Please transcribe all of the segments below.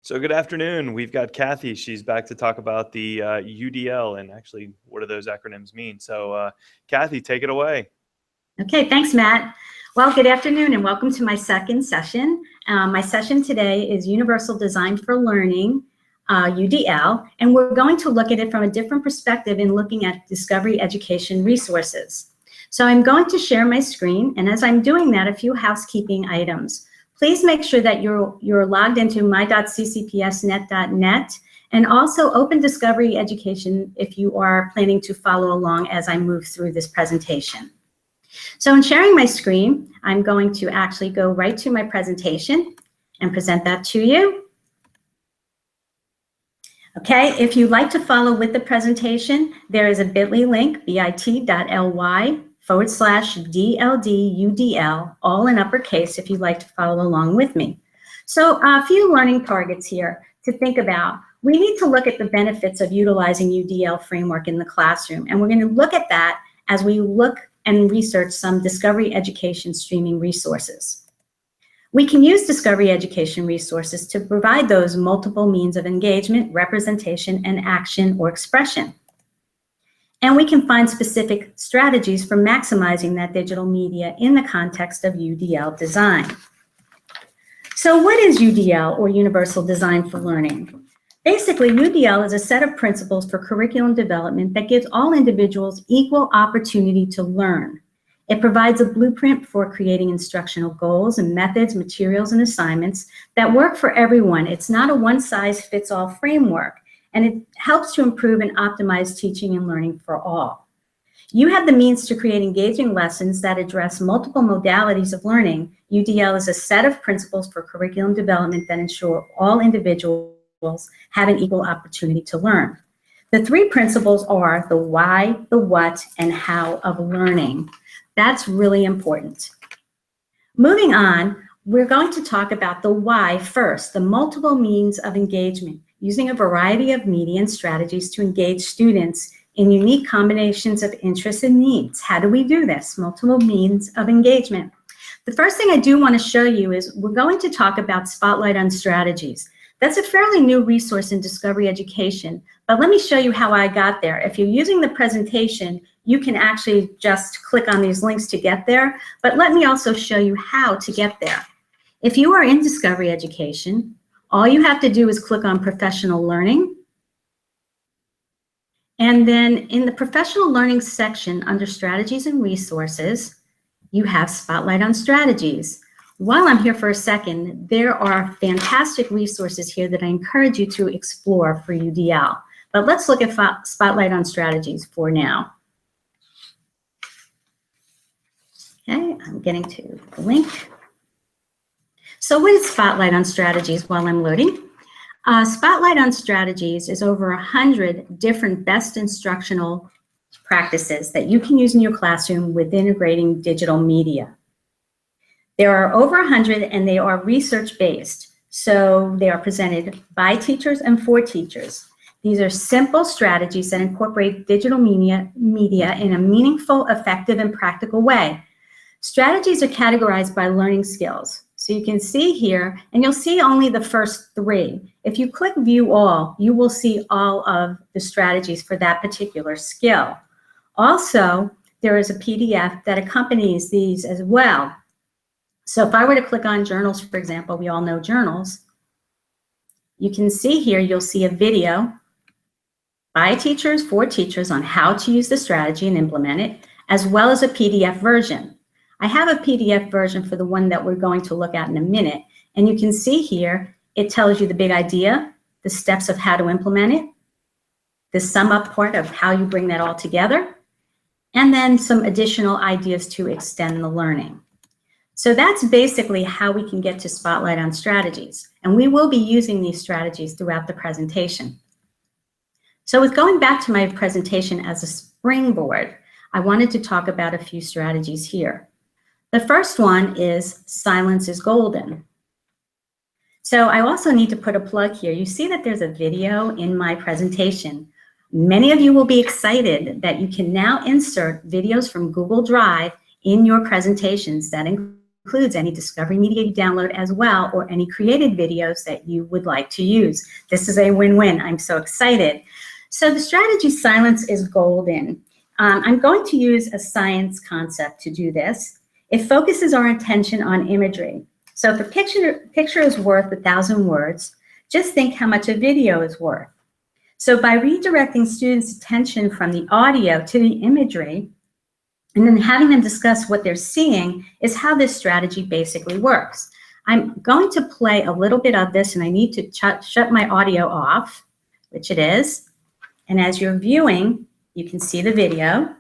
So good afternoon. We've got Kathy. She's back to talk about the UDL and actually what do those acronyms mean. So Kathy, take it away. Okay, thanks, Matt. Well, good afternoon and welcome to my second session. My session today is Universal Design for Learning, UDL, and we're going to look at it from a different perspective in looking at discovery education resources. So I'm going to share my screen, and as I'm doing that, a few housekeeping items. Please make sure that you're logged into my.ccpsnet.net and also open Discovery Education if you are planning to follow along as I move through this presentation. So in sharing my screen, I'm going to actually go right to my presentation and present that to you. Okay, if you'd like to follow with the presentation, there is a bit.ly link, bit.ly/DLDUDL, all in uppercase if you'd like to follow along with me. So a few learning targets here to think about. We need to look at the benefits of utilizing UDL framework in the classroom, and we're going to look at that as we look and research some discovery education streaming resources. We can use discovery education resources to provide those multiple means of engagement, representation, and action or expression. And we can find specific strategies for maximizing that digital media in the context of UDL design. So what is UDL, or Universal Design for Learning? Basically, UDL is a set of principles for curriculum development that gives all individuals equal opportunity to learn. It provides a blueprint for creating instructional goals and methods, materials, and assignments that work for everyone. It's not a one-size-fits-all framework, and it helps to improve and optimize teaching and learning for all. You have the means to create engaging lessons that address multiple modalities of learning. UDL is a set of principles for curriculum development that ensure all individuals have an equal opportunity to learn. The three principles are the why, the what, and how of learning. That's really important. Moving on, we're going to talk about the why first, the multiple means of engagement, using a variety of media and strategies to engage students in unique combinations of interests and needs. How do we do this? Multiple means of engagement. The first thing I do want to show you is we're going to talk about Spotlight on Strategies. That's a fairly new resource in discovery education, but let me show you how I got there. If you're using the presentation, you can actually just click on these links to get there, but let me also show you how to get there. If you are in discovery education, all you have to do is click on Professional Learning, and then in the Professional Learning section under Strategies and Resources, you have Spotlight on Strategies. While I'm here for a second, there are fantastic resources here that I encourage you to explore for UDL. But let's look at Spotlight on Strategies for now. Okay, I'm getting to the link. So what is Spotlight on Strategies while I'm loading? Spotlight on Strategies is over 100 different best instructional practices that you can use in your classroom with integrating digital media. There are over 100 and they are research-based. So they are presented by teachers and for teachers. These are simple strategies that incorporate digital media in a meaningful, effective, and practical way. Strategies are categorized by learning skills. So you can see here, and you'll see only the first three. If you click View All, you will see all of the strategies for that particular skill. Also, there is a PDF that accompanies these as well. So if I were to click on journals, for example, we all know journals. You can see here, you'll see a video by teachers for teachers on how to use the strategy and implement it, as well as a PDF version. I have a PDF version for the one that we're going to look at in a minute. And you can see here, it tells you the big idea, the steps of how to implement it, the sum up part of how you bring that all together, and then some additional ideas to extend the learning. So that's basically how we can get to Spotlight on Strategies. And we will be using these strategies throughout the presentation. So with going back to my presentation as a springboard, I wanted to talk about a few strategies here. The first one is silence is golden. So I also need to put a plug here. You see that there's a video in my presentation. Many of you will be excited that you can now insert videos from Google Drive in your presentations. That includes any Discovery Media you download as well, or any created videos that you would like to use. This is a win-win. I'm so excited. So the strategy Silence is Golden. I'm going to use a science concept to do this. It focuses our attention on imagery. So if a picture is worth 1,000 words, just think how much a video is worth. So by redirecting students' attention from the audio to the imagery, and then having them discuss what they're seeing, is how this strategy basically works. I'm going to play a little bit of this, and I need to shut my audio off, which it is. And as you're viewing, you can see the video.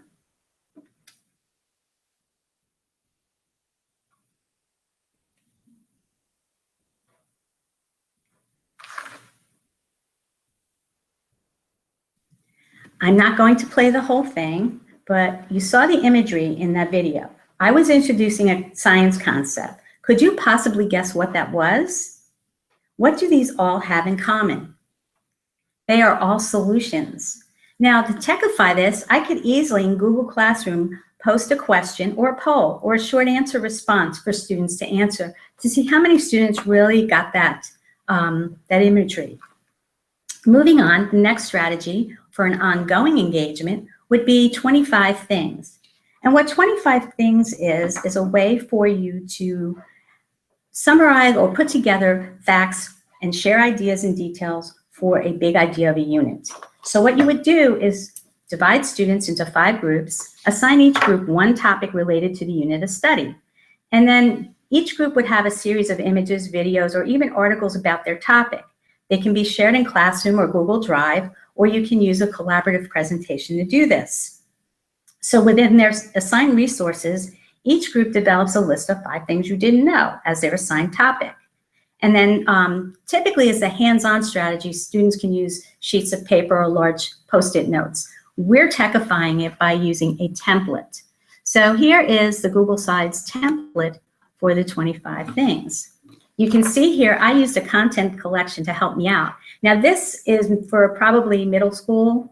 I'm not going to play the whole thing, but you saw the imagery in that video. I was introducing a science concept. Could you possibly guess what that was? What do these all have in common? They are all solutions. Now, to techify this, I could easily in Google Classroom post a question or a poll or a short answer response for students to answer to see how many students really got that imagery. Moving on, the next strategy for an ongoing engagement would be 25 things. And what 25 things is a way for you to summarize or put together facts and share ideas and details for a big idea of a unit. So what you would do is divide students into 5 groups, assign each group one topic related to the unit of study. And then each group would have a series of images, videos, or even articles about their topic. They can be shared in Classroom or Google Drive, or you can use a collaborative presentation to do this. So within their assigned resources, each group develops a list of 5 things you didn't know as their assigned topic. And then typically as a hands-on strategy, students can use sheets of paper or large Post-it notes. We're techifying it by using a template. So here is the Google Slides template for the 25 things. You can see here, I used a content collection to help me out. Now this is for probably middle school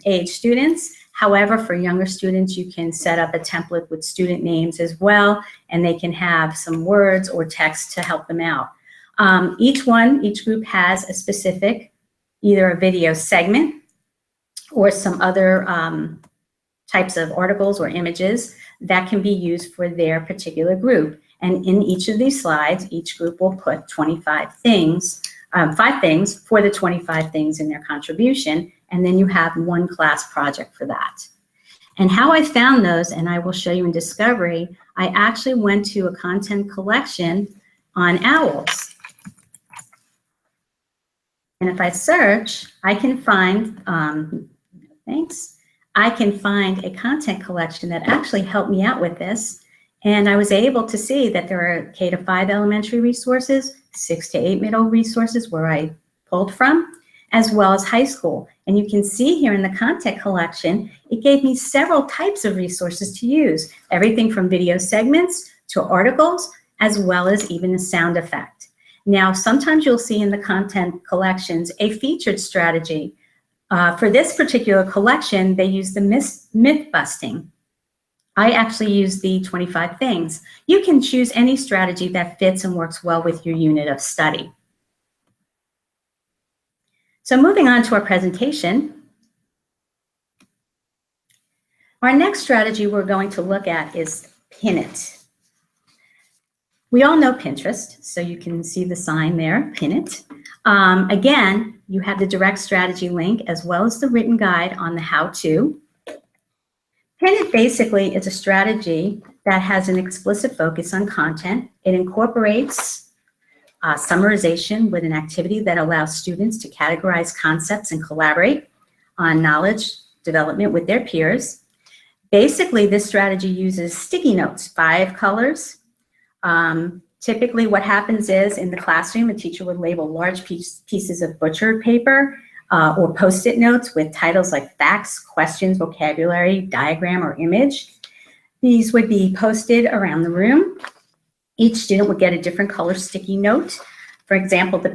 age students. However, for younger students, you can set up a template with student names as well, and they can have some words or text to help them out. Each group has a specific, either a video segment or some other types of articles or images that can be used for their particular group. And in each of these slides, each group will put 25 things, 5 things for the 25 things in their contribution, and then you have one class project for that. And how I found those, and I will show you in Discovery, I actually went to a content collection on owls. And if I search, I can find, I can find a content collection that actually helped me out with this. And I was able to see that there are K to 5 elementary resources, 6 to 8 middle resources where I pulled from, as well as high school. And you can see here in the content collection, it gave me several types of resources to use, everything from video segments to articles, as well as even a sound effect. Now, sometimes you'll see in the content collections a featured strategy. For this particular collection, they use the myth busting. I actually use the 25 things. You can choose any strategy that fits and works well with your unit of study. So moving on to our presentation. Our next strategy we're going to look at is Pin It. We all know Pinterest, so you can see the sign there, Pin It. Again, you have the direct strategy link as well as the written guide on the how-to. Pin It basically is a strategy that has an explicit focus on content. It incorporates summarization with an activity that allows students to categorize concepts and collaborate on knowledge development with their peers. Basically, this strategy uses sticky notes, 5 colors. Typically what happens is in the classroom, a teacher would label large pieces of butchered paper or Post-it notes with titles like facts, questions, vocabulary, diagram, or image. These would be posted around the room. Each student would get a different color sticky note. For example, the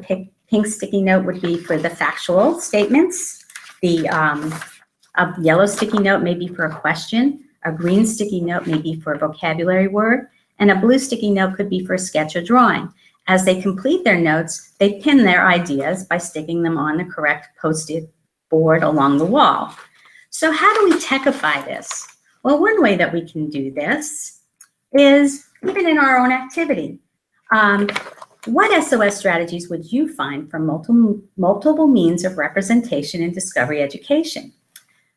pink sticky note would be for the factual statements. A yellow sticky note may be for a question. A green sticky note may be for a vocabulary word. and a blue sticky note could be for a sketch or drawing. As they complete their notes, they pin their ideas by sticking them on the correct Post-it board along the wall. So how do we techify this? Well, one way that we can do this is even in our own activity. What SOS strategies would you find for multiple means of representation in discovery education?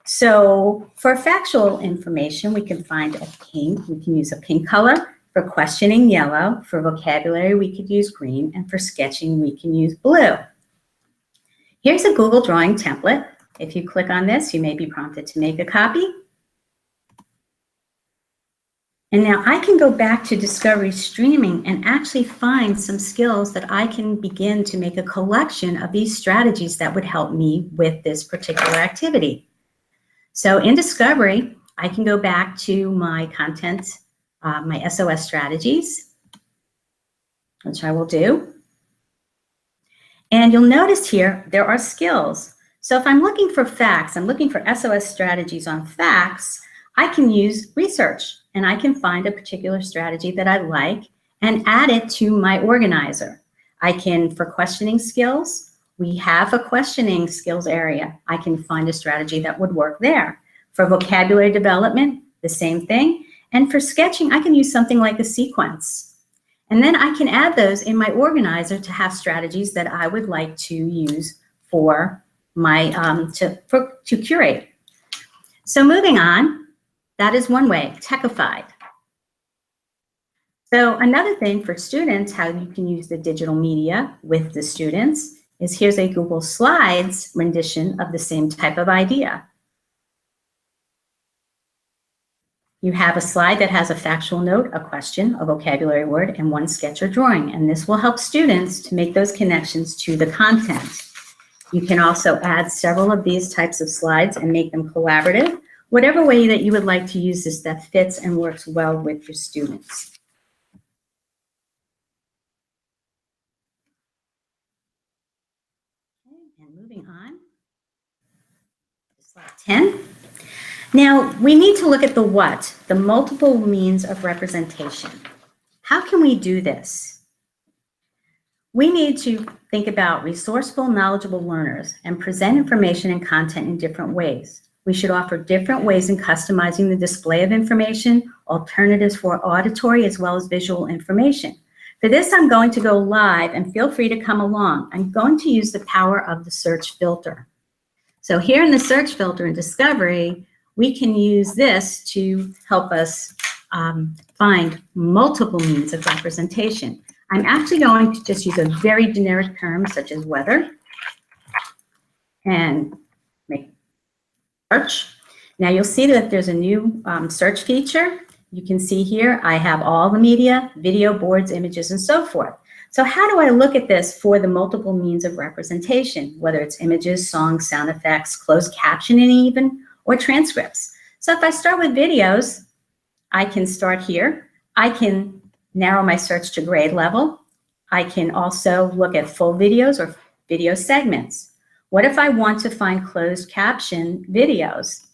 So for factual information, we can find a pink. We can use a pink color. For questioning, yellow. For vocabulary, we could use green. And for sketching, we can use blue. Here's a Google drawing template. If you click on this, you may be prompted to make a copy. And now I can go back to Discovery Streaming and actually find some skills that I can begin to make a collection of these strategies that would help me with this particular activity. So in Discovery, I can go back to my content, my SOS strategies, which I will do. And you'll notice here, there are skills. So if I'm looking for facts, I'm looking for SOS strategies on facts, I can use research and I can find a particular strategy that I like and add it to my organizer. I can, for questioning skills, we have a questioning skills area. I can find a strategy that would work there. For vocabulary development, the same thing. And for sketching, I can use something like a sequence. And then I can add those in my organizer to have strategies that I would like to use for my, to curate. So moving on, that is one way, techified. So another thing for students, how you can use the digital media with the students is here's a Google Slides rendition of the same type of idea. You have a slide that has a factual note, a question, a vocabulary word, and one sketch or drawing. And this will help students to make those connections to the content. You can also add several of these types of slides and make them collaborative, whatever way that you would like to use this that fits and works well with your students. Okay, and moving on to slide 10. Now, we need to look at the what, the multiple means of representation. How can we do this? We need to think about resourceful, knowledgeable learners and present information and content in different ways. We should offer different ways in customizing the display of information, alternatives for auditory as well as visual information. For this, I'm going to go live and feel free to come along. I'm going to use the power of the search filter. So here in the search filter in Discovery, we can use this to help us find multiple means of representation. I'm actually going to just use a very generic term such as weather and make search. Now you'll see that there's a new search feature. You can see here I have all the media, video, boards, images, and so forth. So how do I look at this for the multiple means of representation, whether it's images, songs, sound effects, closed captioning even, or transcripts? So if I start with videos, I can start here. I can narrow my search to grade level. I can also look at full videos or video segments. What if I want to find closed caption videos?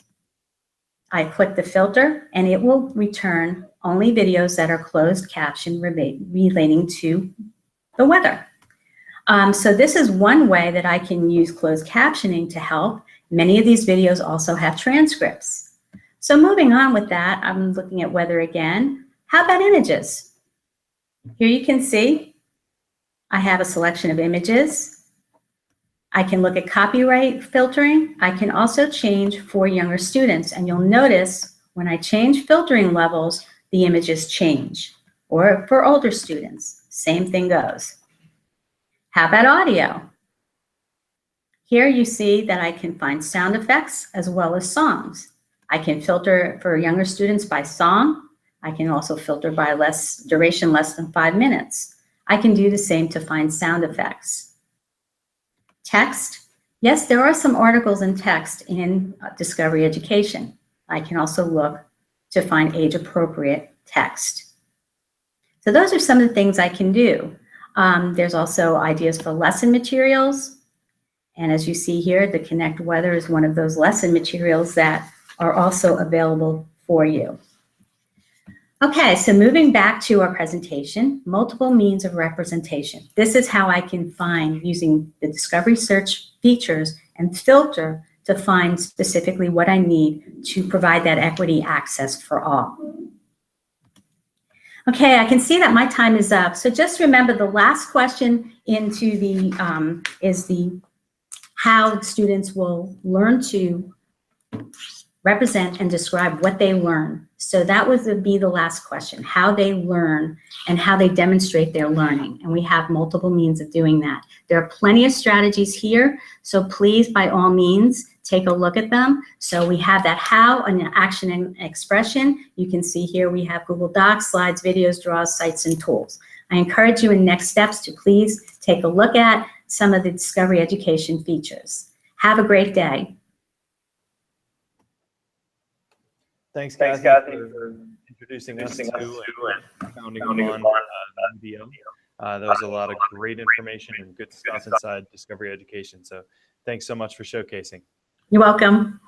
I click the filter and it will return only videos that are closed caption relating to the weather. So this is one way that I can use closed captioning to help. Many of these videos also have transcripts. So moving on with that, I'm looking at weather again. How about images? Here you can see I have a selection of images. I can look at copyright filtering. I can also change for younger students. And you'll notice when I change filtering levels, the images change. Or for older students, same thing goes. How about audio? Here you see that I can find sound effects as well as songs. I can filter for younger students by song. I can also filter by duration less than 5 minutes. I can do the same to find sound effects. Text. Yes, there are some articles in text in Discovery Education. I can also look to find age-appropriate text. So those are some of the things I can do. There's also ideas for lesson materials. And as you see here, the Connect Weather is one of those lesson materials that are also available for you. Okay, so moving back to our presentation, multiple means of representation. This is how I can find, using the discovery search features and filter, to find specifically what I need to provide that equity access for all. Okay, I can see that my time is up. So just remember, the last question into the is the how students will learn to represent and describe what they learn. So that would be the last question, how they learn and how they demonstrate their learning. And we have multiple means of doing that. There are plenty of strategies here, so please, by all means, take a look at them. So we have that how and action and expression. You can see here we have Google Docs, slides, videos, draws, sites, and tools. I encourage you in next steps to please take a look at some of the Discovery Education features. Have a great day. Thanks, Kathy, for introducing us to and founding on UDL. That was a lot of great information and good stuff inside Discovery Education. So thanks so much for showcasing. You're welcome.